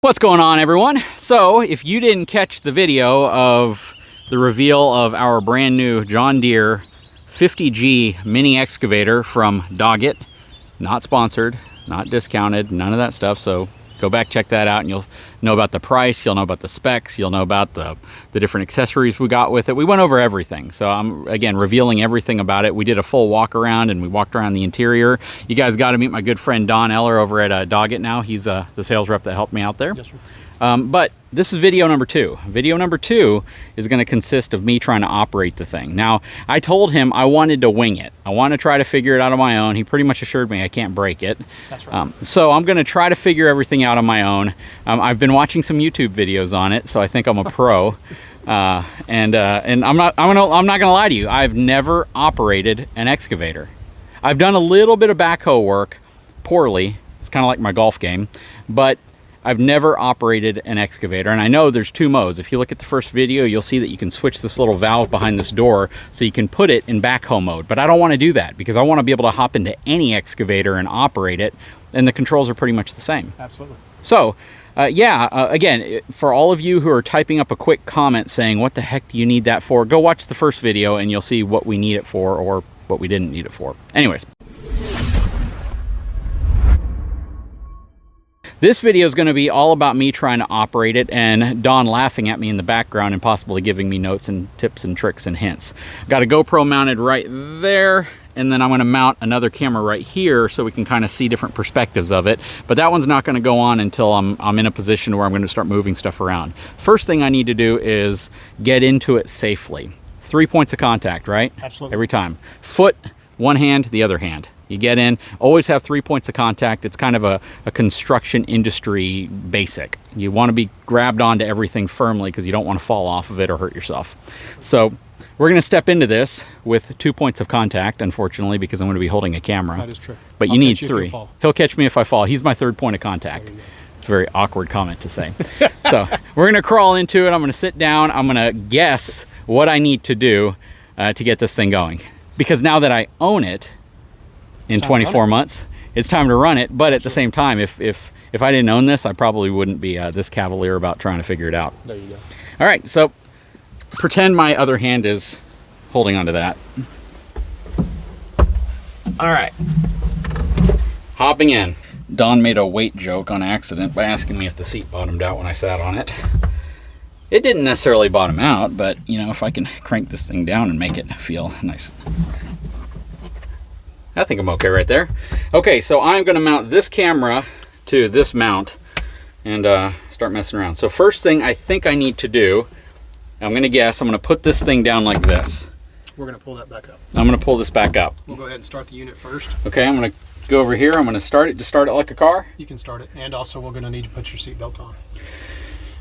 What's going on, everyone? So if you didn't catch the video of the reveal of our brand new John Deere 50G mini excavator from Dogget, not sponsored, not discounted, none of that stuff, so go back, check that out, and you'll know about the price, you'll know about the specs, you'll know about the different accessories we got with it. We went over everything, so I'm, again, revealing everything about it. We did a full walk around, and we walked around the interior. You guys got to meet my good friend Don Eller over at Dogget now. He's the sales rep that helped me out there. Yes, sir. But this is video number 2. Video number 2 is going to consist of me trying to operate the thing. Now, I told him I wanted to wing it. I want to try to figure it out on my own. He pretty much assured me I can't break it. That's right. So I'm going to try to figure everything out on my own. I've been watching some YouTube videos on it, so I think I'm a pro. And I'm not gonna lie to you. I've never operated an excavator. I've done a little bit of backhoe work, poorly. It's kind of like my golf game, but I've never operated an excavator. And I know there's 2 modes. If you look at the first video, you'll see that you can switch this little valve behind this door so you can put it in backhoe mode. But I don't want to do that because I want to be able to hop into any excavator and operate it, and the controls are pretty much the same. Absolutely. So again, for all of you who are typing up a quick comment saying, what the heck do you need that for? Go watch the first video and you'll see what we need it for or what we didn't need it for. Anyways. This video is going to be all about me trying to operate it and Don laughing at me in the background and possibly giving me notes and tips and tricks and hints. Got a GoPro mounted right there, and then I'm going to mount another camera right here so we can kind of see different perspectives of it. But that one's not going to go on until I'm in a position where I'm going to start moving stuff around. First thing I need to do is get into it safely. 3 points of contact, right? Absolutely. Every time. Foot, one hand, the other hand. You get in, always have 3 points of contact. It's kind of a construction industry basic. You want to be grabbed onto everything firmly because you don't want to fall off of it or hurt yourself. So we're going to step into this with 2 points of contact, unfortunately, because I'm going to be holding a camera. That is true. But you need 3. He'll catch me if I fall. He's my 3rd point of contact. It's a very awkward comment to say. So we're going to crawl into it. I'm going to sit down. I'm going to guess what I need to do to get this thing going. Because now that I own it, in 24 months, it's time to run it. But at the same time, if I didn't own this, I probably wouldn't be this cavalier about trying to figure it out. There you go. All right, so pretend my other hand is holding onto that. All right, hopping in. Don made a weight joke on accident by asking me if the seat bottomed out when I sat on it. It didn't necessarily bottom out, but you know, if I can crank this thing down and make it feel nice. I think I'm okay right there. Okay, so I'm going to mount this camera to this mount and start messing around. So first thing I think I need to do, I'm going to guess, I'm going to put this thing down like this. We're going to pull that back up. I'm going to pull this back up. We'll go ahead and start the unit first. Okay, I'm going to go over here. I'm going to start it. Just start it like a car? You can start it. And also we're going to need to put your seatbelt on.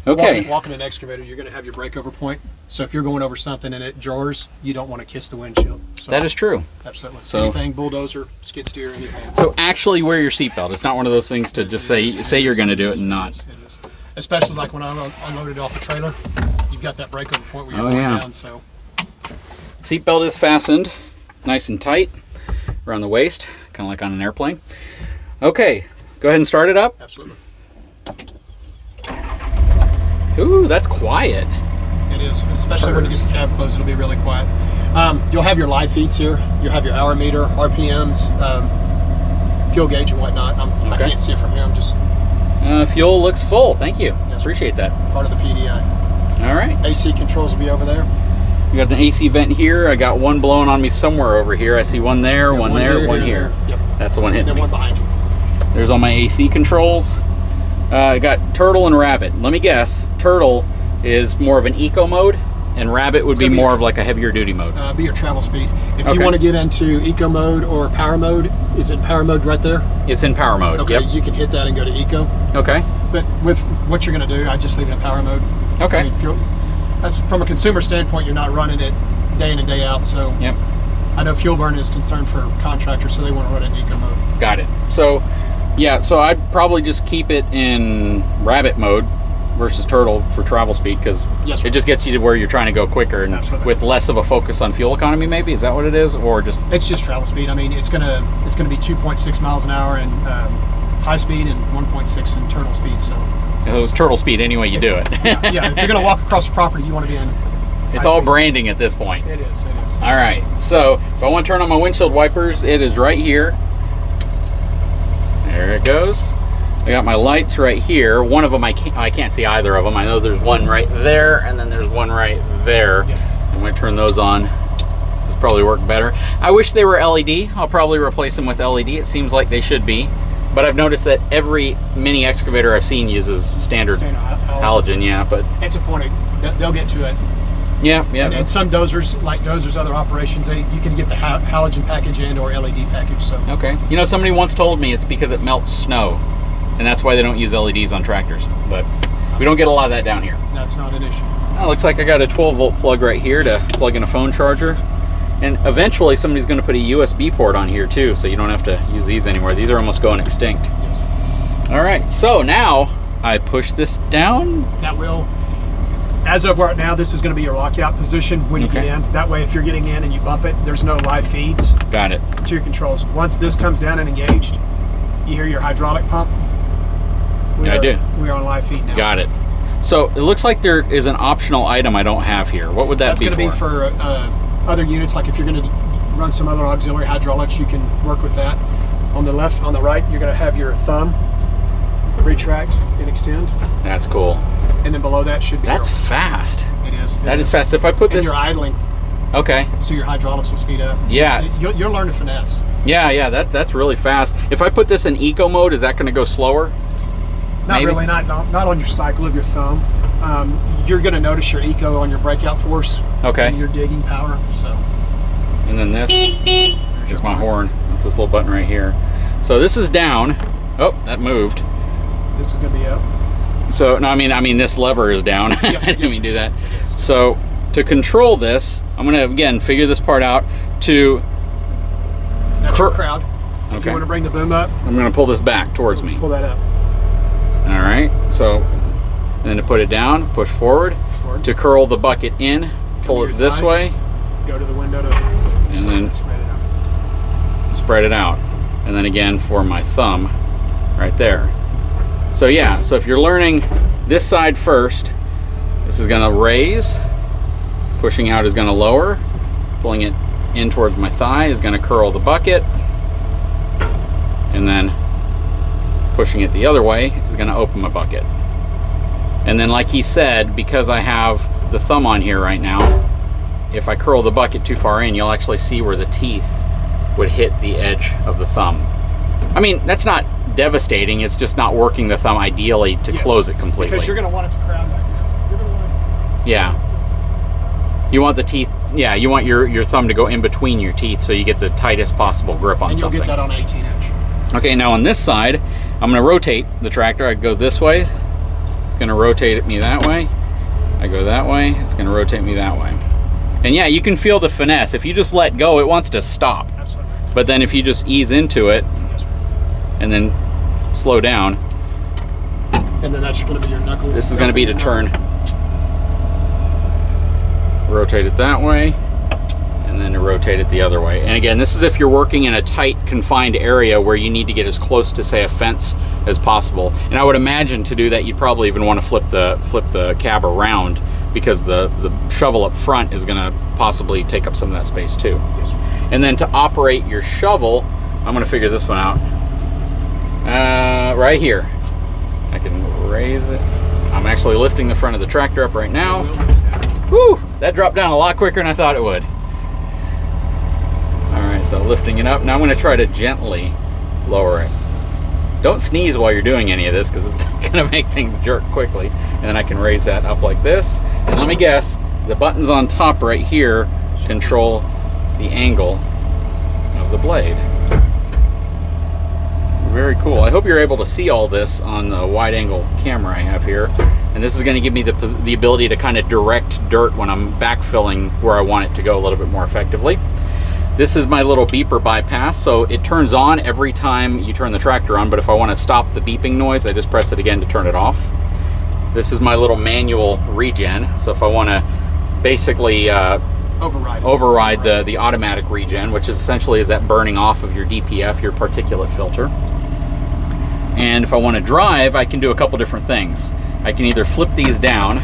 Okay. Walking an excavator, you're going to have your breakover point. So if you're going over something and it jars, you don't want to kiss the windshield. So that is true. Absolutely. So, anything, bulldozer, skid steer, anything. So actually wear your seatbelt. It's not one of those things to just say you're going to do it and not. Especially like when I unloaded off the trailer, you've got that breakover point where you're going down. So seatbelt is fastened nice and tight around the waist, kind of like on an airplane. Okay, go ahead and start it up. Absolutely. Ooh, that's quiet. It is, especially when you get the cab closed, it'll be really quiet. You'll have your live feeds here. You'll have your hour meter, RPMs, fuel gauge and whatnot. I can't see it from here. I'm just... fuel looks full. Thank you. Yes, appreciate that. Part of the PDI. All right. AC controls will be over there. We got an AC vent here. I got one blowing on me somewhere over here. I see one there, one there, one here. Yep. That's the one hitting me. And then one behind you. There's all my AC controls. I got Turtle and Rabbit. Let me guess, Turtle is more of an eco mode, and Rabbit would be more of like a heavier duty mode. Be your travel speed. If you want to get into eco mode or power mode, is it power mode right there? It's in power mode. Okay, yep. You can hit that and go to eco. Okay. But with what you're going to do, I just leave it in power mode. Okay. I mean, that's from a consumer standpoint, you're not running it day in and day out. So yep. I know fuel burn is concerned for contractors, so they want to run it in eco mode. Got it. So yeah, so I'd probably just keep it in Rabbit mode versus Turtle for travel speed, because it just gets you to where you're trying to go quicker and with less of a focus on fuel economy. Maybe is that what it is, or just it's just travel speed. I mean, it's gonna be 2.6 miles an hour in high speed and 1.6 in turtle speed. So It was turtle speed any way you do it. Yeah, if you're going to walk across the property, you want to be in. It's all branding at this point. It is. All right, so if I want to turn on my windshield wipers, it is right here. There it goes. I got my lights right here. One of them, I can't see either of them. I know there's one right there, and then there's one right there. Yes. I'm going to turn those on. Those probably work better. I wish they were LED. I'll probably replace them with LED. It seems like they should be. But I've noticed that every mini excavator I've seen uses standard halogen. Yeah, but it's a point. They'll get to it. Yeah. And some dozers, like dozers, other operations, you can get the halogen package and or LED package. So okay. You know, somebody once told me it's because it melts snow, and that's why they don't use LEDs on tractors. But we don't get a lot of that down here. That's not an issue. Oh, looks like I got a 12-volt plug right here to plug in a phone charger. And eventually somebody's going to put a USB port on here too, so you don't have to use these anymore. These are almost going extinct. Yes. All right, so now I push this down. That will, as of right now, this is going to be your lockout position when you get in. That way, if you're getting in and you bump it, there's no live feeds. Got it. To your controls. Once this comes down and engaged, you hear your hydraulic pump. I do. We're on live feed now. Got it. So it looks like there is an optional item I don't have here. What would that be for? That's going to be for other units, like if you're going to run some other auxiliary hydraulics, you can work with that. On the left, on the right, you're going to have your thumb retract and extend. That's cool. And then below that should be. That's fast. It is. That is fast. If I put this. And you're idling. Okay. So your hydraulics will speed up. Yeah. You'll learn to finesse. Yeah. That's really fast. If I put this in eco mode, is that going to go slower? Not really. Not on your cycle of your thumb. You're going to notice your eco on your breakout force. Okay. And your digging power. So. And then this is my horn. That's this little button right here. So this is down. Oh, that moved. This is going to be up. So no, I mean this lever is down. Yes, I didn't mean do that. So to control this, I'm going to again figure this part out. To that's your crowd. If you want to bring the boom up, I'm going to pull this back towards me. Pull that up. All right. So then to put it down, push forward. To curl the bucket in, pull it this way. Go to the window and then spread it out. And then again for my thumb right there. So yeah, so if you're learning this side first, this is going to raise, pushing out is going to lower, pulling it in towards my thigh is going to curl the bucket, and then pushing it the other way is going to open my bucket. And then like he said, because I have the thumb on here right now, if I curl the bucket too far in, you'll actually see where the teeth would hit the edge of the thumb. I mean, that's not devastating, it's just not working the thumb ideally to close it completely. Because you're going to want it to crowd back there. You're going to want it. Yeah. You want the teeth, yeah, you want your thumb to go in between your teeth so you get the tightest possible grip on something. And you'll get that on 18-inch. Okay, now on this side, I'm going to rotate the tractor. I'd go this way. It's going to rotate me that way. I go that way. It's going to rotate me that way. And yeah, you can feel the finesse. If you just let go, it wants to stop. Absolutely. But then if you just ease into it and then slow down. And then that's going to be your knuckle. This is going to be to turn. Rotate it that way. And then to rotate it the other way. And again, this is if you're working in a tight, confined area where you need to get as close to, say, a fence as possible. And I would imagine to do that, you'd probably even want to flip the cab around, because the shovel up front is going to possibly take up some of that space too. Yes. And then to operate your shovel, I'm going to figure this one out. Right here. I can raise it. I'm actually lifting the front of the tractor up right now. Woo! That dropped down a lot quicker than I thought it would. All right, so lifting it up. Now I'm going to try to gently lower it. Don't sneeze while you're doing any of this, because it's going to make things jerk quickly. And then I can raise that up like this. And let me guess, the buttons on top right here control the angle of the blade. Very cool. I hope you're able to see all this on the wide angle camera I have here. And this is going to give me the ability to kind of direct dirt when I'm backfilling where I want it to go a little bit more effectively. This is my little beeper bypass, so it turns on every time you turn the tractor on, but if I want to stop the beeping noise, I just press it again to turn it off. This is my little manual regen, so if I want to basically override the automatic regen, which is essentially that burning off of your DPF, your particulate filter. And if I want to drive, I can do a couple different things. I can either flip these down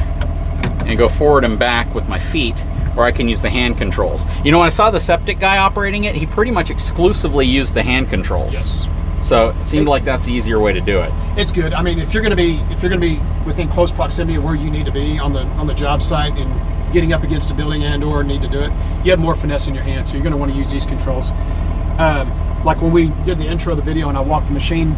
and go forward and back with my feet, or I can use the hand controls. You know, when I saw the septic guy operating it, he pretty much exclusively used the hand controls. Yes. So it seemed like that's the easier way to do it. It's good. I mean, if you're going to be within close proximity of where you need to be on the job site and getting up against a building and/or need to do it, you have more finesse in your hand. So you're going to want to use these controls. Like when we did the intro of the video and I walked the machine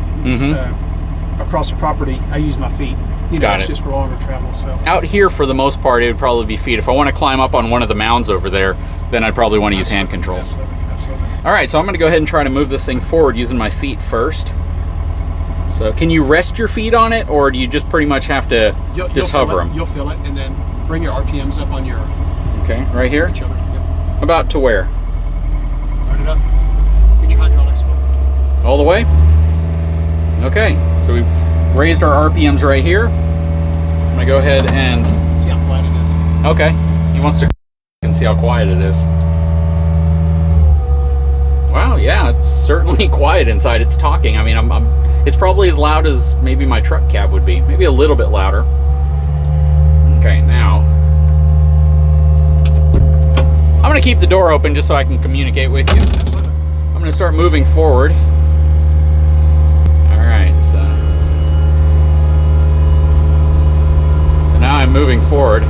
across the property, I used my feet. You know, it's just for longer travel. So out here, for the most part, it would probably be feet. If I want to climb up on one of the mounds over there, then I'd probably want to use hand controls. Absolutely. All right, so I'm going to go ahead and try to move this thing forward using my feet first. So can you rest your feet on it, or do you just pretty much have to just hover them? You'll feel it, and then bring your RPMs up on your... Okay, right here? Yep. About to where? Run it up. Get your hydraulics going. All the way? Okay, so we've raised our RPMs right here. I'm going to go ahead and... See how quiet it is. Okay, he wants to and see how quiet it is. Wow, yeah, it's certainly quiet inside. It's talking. I mean, it's probably as loud as maybe my truck cab would be. Maybe a little bit louder. Okay, now I'm going to keep the door open just so I can communicate with you. Absolutely. I'm going to start moving forward. All right, so now I'm moving forward.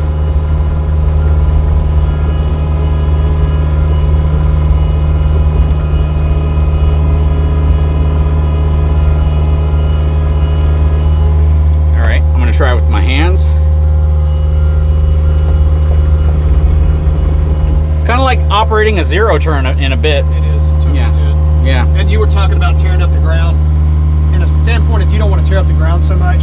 Try with my hands. It's kind of like operating a zero turn in a bit. It is to an extent. Yeah. And you were talking about tearing up the ground. And a standpoint, if you don't want to tear up the ground so much,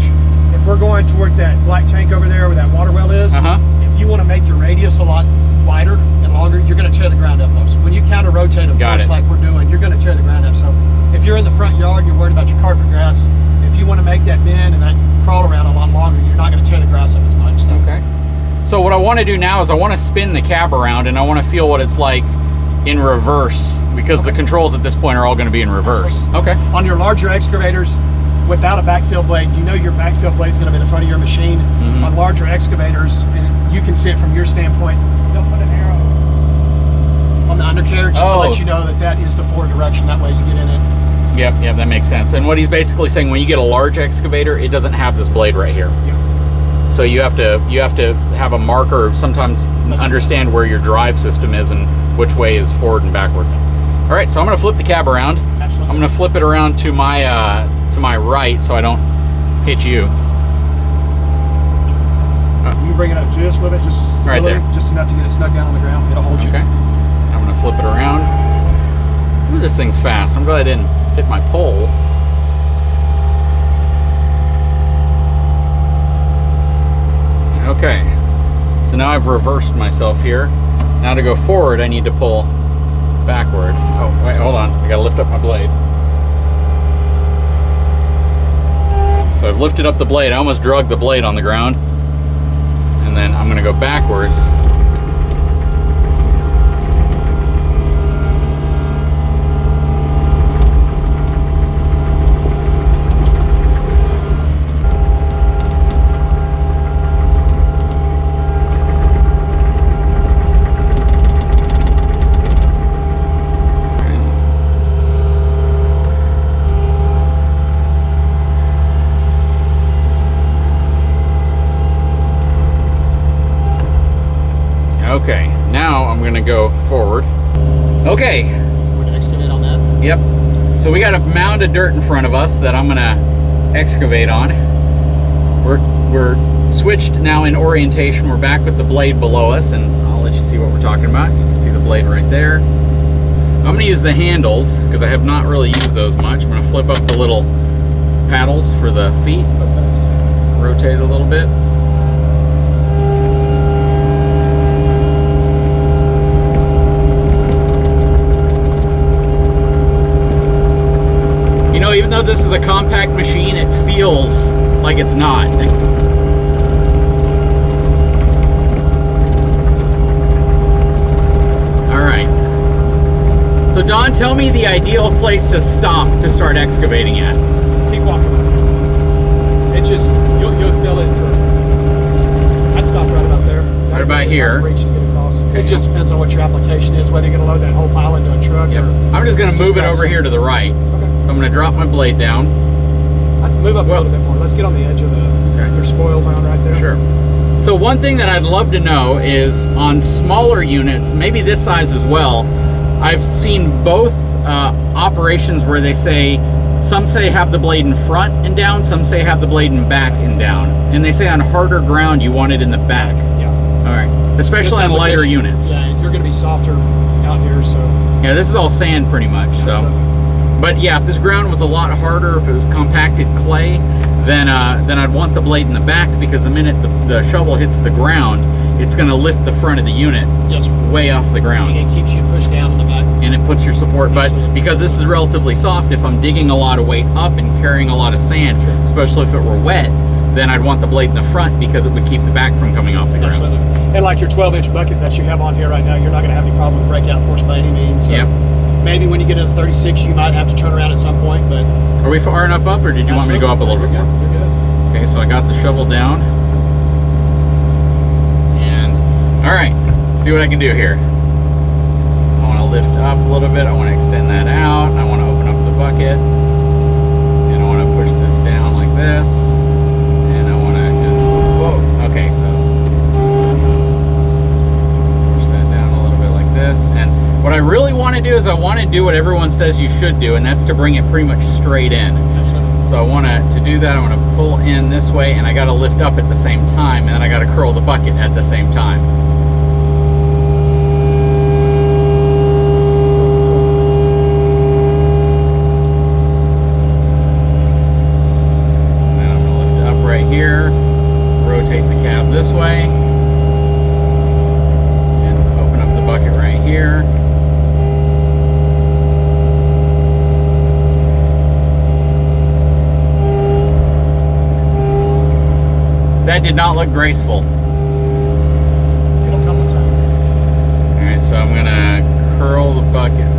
if we're going towards that black tank over there where that water well is, if you want to make your radius a lot wider and longer, you're going to tear the ground up most. When you counter rotate, of course, like we're doing, you're going to tear the ground up. So if you're in the front yard, you're worried about your carpet grass. If you want to make that bend and that crawl around a lot longer, you're not going to tear the grass up as much. So. Okay. So what I want to do now is I want to spin the cab around and I want to feel what it's like in reverse, because the controls at this point are all going to be in reverse. Okay. On your larger excavators, without a backfill blade, you know your backfill blade is going to be in the front of your machine. On larger excavators, and you can see it from your standpoint, they'll put an arrow on the undercarriage to let you know that that is the forward direction. That way you get in it. Yep, that makes sense. And what he's basically saying, when you get a large excavator, it doesn't have this blade right here. Yeah. So you have to have a marker, sometimes understand where your drive system is and which way is forward and backward. All right, so I'm going to flip the cab around. Absolutely. I'm going to flip it around to my right so I don't hit you. You bring it up just a little bit, just right there, just enough to get it snug down on the ground. It'll hold you. Okay. I'm going to flip it around. Ooh, this thing's fast. I'm glad I didn't hit my pole. Okay, so now I've reversed myself here. Now to go forward, I need to pull backward. Oh, wait, hold on. I gotta lift up my blade. So I've lifted up the blade. I almost drug the blade on the ground. And then I'm gonna go backwards. Okay, now I'm gonna go forward. Okay. We're gonna excavate on that? Yep. So we got a mound of dirt in front of us that I'm gonna excavate on. We're switched now in orientation. We're back with the blade below us, and I'll let you see what we're talking about. You can see the blade right there. I'm gonna use the handles because I have not really used those much. I'm gonna flip up the little paddles for the feet. Rotate a little bit. You know, even though this is a compact machine, it feels like it's not. All right. So Don, tell me the ideal place to stop to start excavating at. Keep walking. It's just, you'll feel it for, I'd stop right about there. Right about here. Reach to get across. Okay. It just depends on what your application is, whether you're gonna load that whole pile into a truck. Yep. Or I'm just gonna move it over some. here to the right. Okay. So I'm gonna drop my blade down. I'd move up a little bit more. Let's get on the edge of your spoil mound right there. Sure. So one thing that I'd love to know is on smaller units, maybe this size as well, I've seen both operations where they say, some say have the blade in front and down, some say have the blade in back and down. And they say on harder ground you want it in the back. Yeah. All right. Especially on lighter units. Yeah, and you're going to be softer out here, so. Yeah, this is all sand pretty much. So. But yeah, if this ground was a lot harder, if it was compacted clay, then I'd want the blade in the back, because the minute the shovel hits the ground, it's going to lift the front of the unit way off the ground. And it keeps you pushed down in the back. And it puts your support. But because this is relatively soft, if I'm digging a lot of weight up and carrying a lot of sand, especially if it were wet, then I'd want the blade in the front, because it would keep the back from coming off the ground. Absolutely. And like your 12-inch bucket that you have on here right now, you're not going to have any problem with breakout force by any means. So yep. Maybe when you get into 36, you might have to turn around at some point, but... Are we far enough up, or did you want me to go up a little bit more? You're good. Okay, so I got the shovel down. And, all right, see what I can do here. I want to lift up a little bit. I want to extend that out. I want to open up the bucket. And I want to push this down like this. And I want to just, whoa, okay, so push that down a little bit like this. And what I really want to do is I want to do what everyone says you should do, and that's to bring it pretty much straight in. So I want to do that. I want to pull in this way, and I got to lift up at the same time, and then I got to curl the bucket at the same time. And then I'm going to lift it up right here, rotate the cab this way, and open up the bucket right here. That did not look graceful. It'll come with time. Alright, so I'm going to curl the bucket.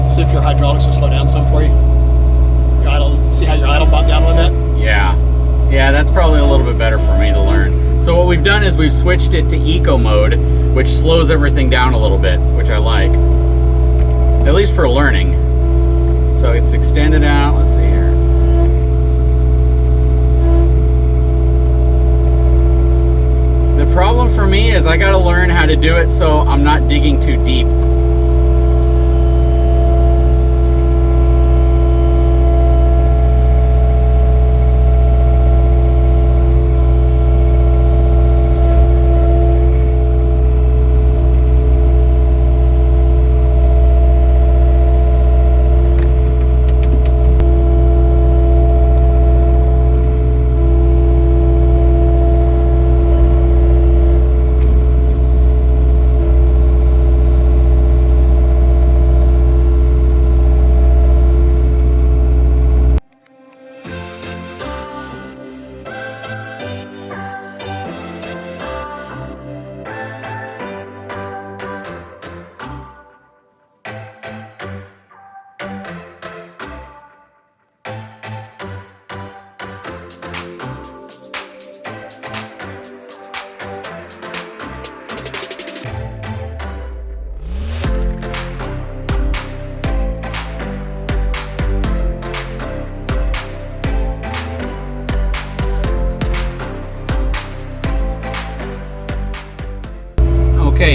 See if your hydraulics will slow down some for you. Your idle, see how your idle bump down a little bit? Yeah, that's probably a little bit better for me to learn. So what we've done is we've switched it to eco mode, which slows everything down a little bit, which I like. At least for learning. So it's extended out, let's see here. The problem for me is I gotta learn how to do it so I'm not digging too deep.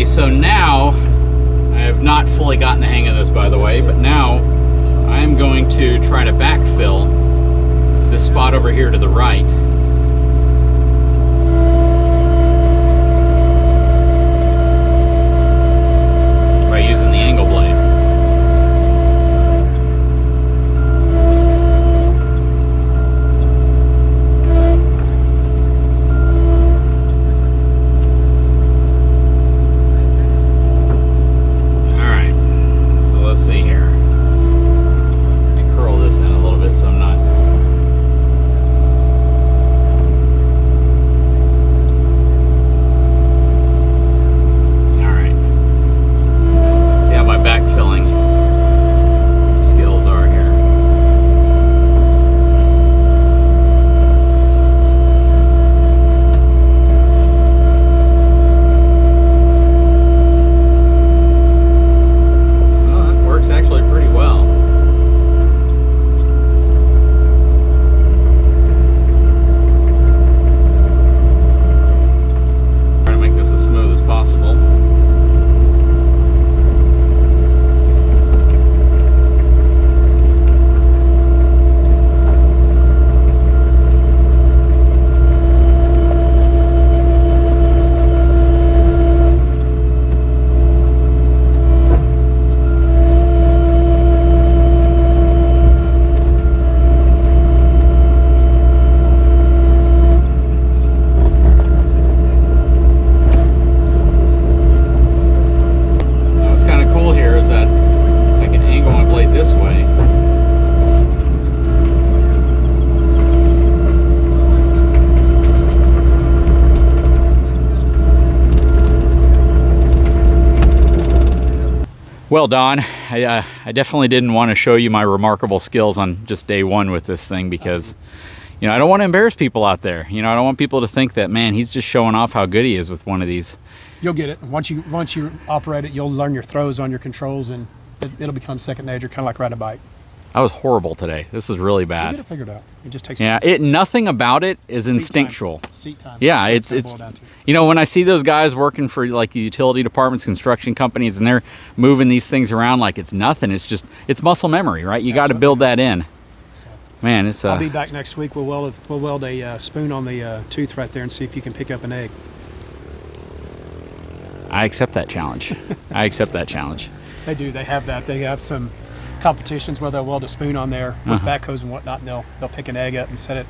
Okay, so now, I have not fully gotten the hang of this, by the way, but now I'm going to try to backfill this spot over here to the right. By using the angle blade. Well, Don, I definitely didn't want to show you my remarkable skills on just day one with this thing because, you know, I don't want to embarrass people out there. You know, I don't want people to think that, man, he's just showing off how good he is with one of these. You'll get it. Once you operate it, you'll learn your throws on your controls, and it'll become second nature, kind of like riding a bike. I was horrible today. This is really bad. You get it figured out. It just takes time. Yeah, nothing about it is instinctual. Seat time. Yeah, it's you know, when I see those guys working for like the utility departments, construction companies, and they're moving these things around like it's nothing. It's just, it's muscle memory, right? You got to build that in. So, man, it's I'll be back next week. We'll weld a spoon on the tooth right there and see if you can pick up an egg. I accept that challenge. I accept that challenge. They do. They have that. They have some competitions where they'll weld a spoon on there with backhoes and whatnot, and they'll pick an egg up and set it.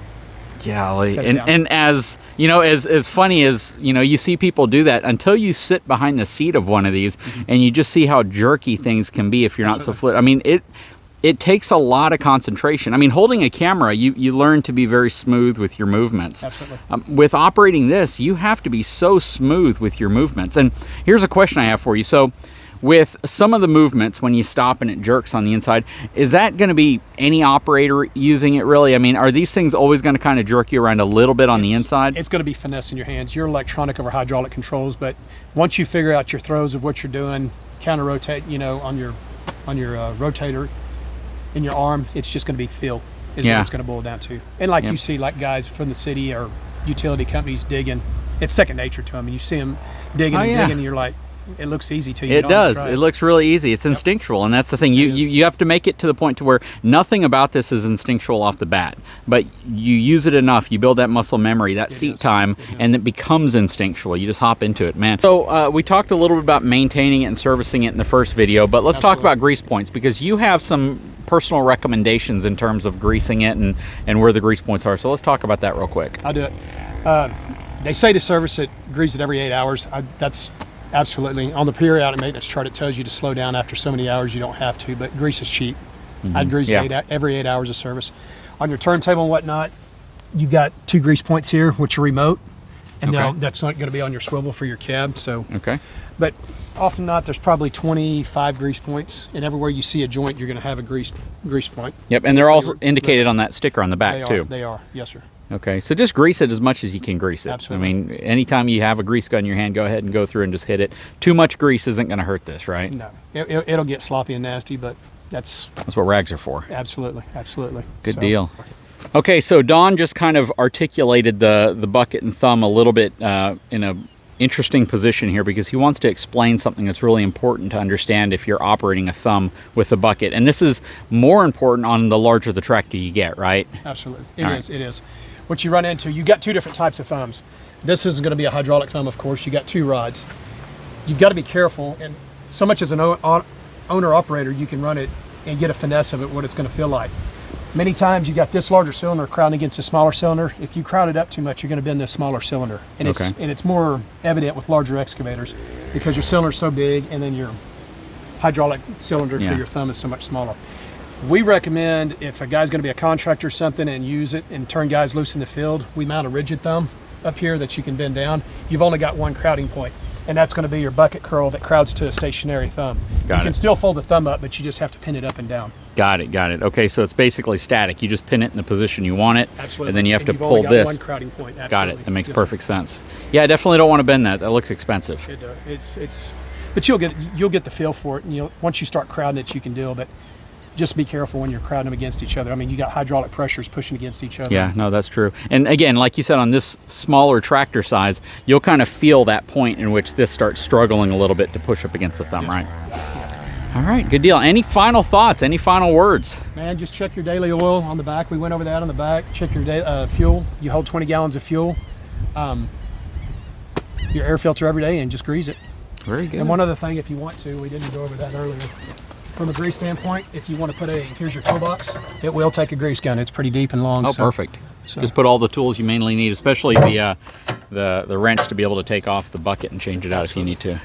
Golly. And as you know, as funny as, you know, you see people do that until you sit behind the seat of one of these and you just see how jerky things can be if you're not so fluid. I mean, it takes a lot of concentration. I mean, holding a camera, you learn to be very smooth with your movements. Absolutely. With operating this, you have to be so smooth with your movements. And here's a question I have for you. So with some of the movements, when you stop and it jerks on the inside, is that going to be any operator using it really? I mean, are these things always going to kind of jerk you around a little bit on the inside? It's going to be finesse in your hands. You're electronic over hydraulic controls, but once you figure out your throws of what you're doing, counter rotate, you know, on your rotator in your arm, it's just going to be feel is what it's going to boil down to. And like you see, like guys from the city or utility companies digging, it's second nature to them. And you see them digging and digging, and you're like, it looks easy to you. It does. It looks really easy. It's instinctual, and that's the thing. You have to make it to the point to where nothing about this is instinctual off the bat, but you use it enough, you build that muscle memory, that seat time, and it becomes instinctual. You just hop into it, man. So we talked a little bit about maintaining it and servicing it in the first video, but let's talk about grease points, because you have some personal recommendations in terms of greasing it and where the grease points are. So let's talk about that real quick. I'll do it. They say to service it, grease it every 8 hours. That's absolutely. On the periodic maintenance chart, it tells you to slow down after so many hours. You don't have to, but grease is cheap. I'd grease every 8 hours of service. On your turntable and whatnot, you've got 2 grease points here, which are remote, and that's not going to be on your swivel for your cab. So, but often not, there's probably 25 grease points, and everywhere you see a joint, you're going to have a grease point. Yep, and they're also indicated on that sticker on the back too. They are, yes, sir. Okay, so just grease it as much as you can grease it. Absolutely. I mean, anytime you have a grease gun in your hand, go ahead and go through and just hit it. Too much grease isn't going to hurt this, right? No, it'll get sloppy and nasty, but that's what rags are for. Absolutely, absolutely. Good deal. Okay, so Don just kind of articulated the bucket and thumb a little bit in interesting position here because he wants to explain something that's really important to understand if you're operating a thumb with the bucket. And this is more important on the larger the tractor you get, right? Absolutely. It is. What you run into, you got two different types of thumbs. This is going to be a hydraulic thumb, of course. You got two rods. You've got to be careful, and so much as an owner-operator, you can run it and get a finesse of it, what it's going to feel like. Many times you got this larger cylinder crowding against a smaller cylinder. If you crowd it up too much, you're going to bend this smaller cylinder. And it's more evident with larger excavators because your cylinder's so big and then your hydraulic cylinder for your thumb is so much smaller. We recommend if a guy's going to be a contractor or something and use it and turn guys loose in the field, we mount a rigid thumb up here that you can bend down. You've only got one crowding point, and that's going to be your bucket curl that crowds to a stationary thumb. You can still fold the thumb up, but you just have to pin it up and down. Got it. Okay, so it's basically static. You just pin it in the position you want it. Absolutely. And then you have to pull this. One crowding point. Absolutely. Got it. That makes perfect sense. Yeah, I definitely don't want to bend that. That looks expensive. It does. But you'll get the feel for it, and once you start crowding it, you can deal. But just be careful when you're crowding them against each other. I mean, you got hydraulic pressures pushing against each other. Yeah, no, that's true. And again, like you said, on this smaller tractor size, you'll kind of feel that point in which this starts struggling a little bit to push up against the thumb, right? All right, good deal. Any final thoughts? Any final words? Man, just check your daily oil on the back. We went over that on the back. Check your fuel. You hold 20 gallons of fuel. Your air filter every day and just grease it. Very good. And one other thing, if you want to, we didn't go over that earlier. From a grease standpoint, if you want to put here's your toolbox, it will take a grease gun. It's pretty deep and long. Oh, so, perfect. So. Just put all the tools you mainly need, especially the wrench to be able to take off the bucket and change it out if you need to.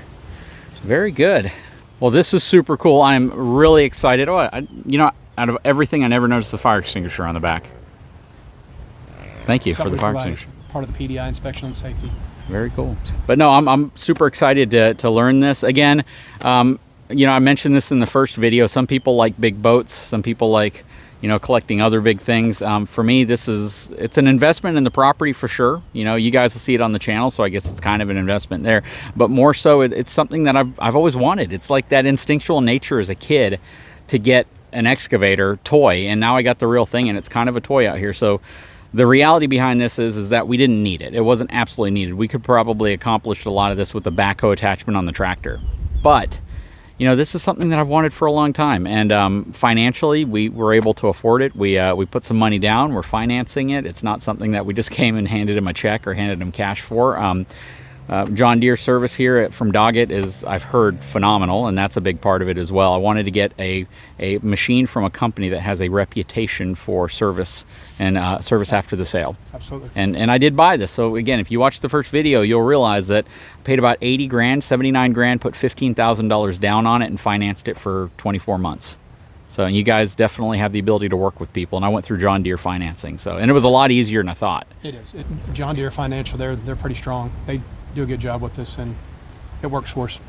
Very good. Well, this is super cool. I'm really excited. Oh, you know, out of everything, I never noticed the fire extinguisher on the back. Thank you for the fire extinguisher. Part of the PDI inspection and safety. Very cool. But no, I'm super excited to learn this. Again, you know, I mentioned this in the first video. Some people like big boats. Some people like, you know, collecting other big things. For me, it's an investment in the property for sure. You know, you guys will see it on the channel, so I guess it's kind of an investment there. But more so, it's something that I've always wanted. It's like that instinctual nature as a kid to get an excavator toy, and now I got the real thing, and it's kind of a toy out here. So the reality behind this is that we didn't need it. It wasn't absolutely needed. We could probably accomplish a lot of this with the backhoe attachment on the tractor. But you know, this is something that I've wanted for a long time, and financially, we were able to afford it. We put some money down. We're financing it. It's not something that we just came and handed him a check or handed him cash for. John Deere service here from Dogget is, I've heard, phenomenal, and that's a big part of it as well. I wanted to get a machine from a company that has a reputation for service and service after the sale. Absolutely. And I did buy this. So again, if you watch the first video, you'll realize that I paid about 80 grand, 79 grand, put $15,000 down on it and financed it for 24 months. So you guys definitely have the ability to work with people, and I went through John Deere financing. So, and it was a lot easier than I thought. It is. John Deere Financial, they're pretty strong. They do a good job with this, and it works for us.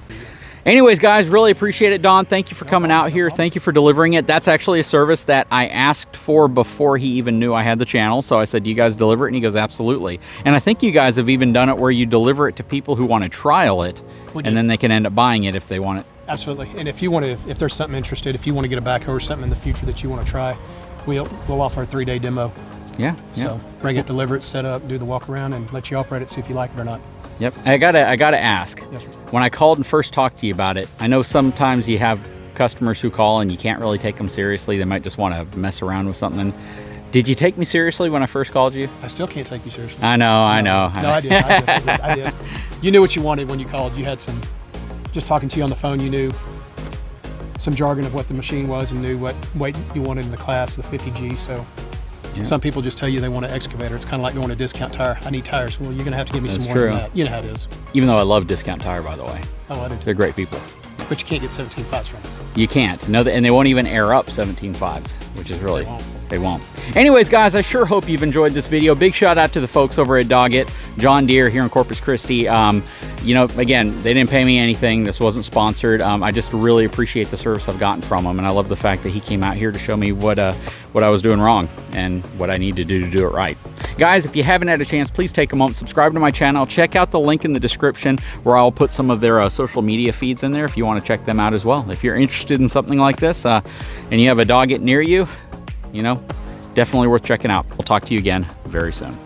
Anyways, guys, really appreciate it, Don. Thank you for coming out here. Thank you for delivering it. That's actually a service that I asked for before he even knew I had the channel. So I said, "Do you guys deliver it?" And he goes, "Absolutely." And I think you guys have even done it where you deliver it to people who want to trial it, and then they can end up buying it if they want it. Absolutely. And if you want to, if there's something interested, if you want to get a backhoe or something in the future that you want to try, we'll offer a 3-day demo. Yeah. So bring it, deliver it, set up, do the walk around, and let you operate it, see if you like it or not. Yep. I gotta ask. Yes, sir. When I called and first talked to you about it, I know sometimes you have customers who call and you can't really take them seriously. They might just want to mess around with something. Did you take me seriously when I first called you? I still can't take you seriously. I know. No, I did. I did. You knew what you wanted when you called. You had some, just talking to you on the phone, you knew some jargon of what the machine was and knew what weight you wanted in the class, the 50G. So some people just tell you they want an excavator. It's kind of like going to Discount Tire. I need tires. Well, you're going to have to give me some more than that. You know how it is. Even though I love Discount Tire, by the way. Oh, I do too. They're great people. But you can't get 17.5s from them. You can't. No, and they won't even air up 17.5s, which is really... They won't. Anyways, guys, I sure hope you've enjoyed this video. Big shout out to the folks over at Dogget, John Deere here in Corpus Christi. You know, again, they didn't pay me anything. This wasn't sponsored. I just really appreciate the service I've gotten from him, and I love the fact that he came out here to show me what I was doing wrong and what I need to do it right. Guys, if you haven't had a chance, please take a moment, subscribe to my channel. Check out the link in the description where I'll put some of their social media feeds in there if you want to check them out as well. If you're interested in something like this and you have a Dogget near you, you know, definitely worth checking out. We'll talk to you again very soon.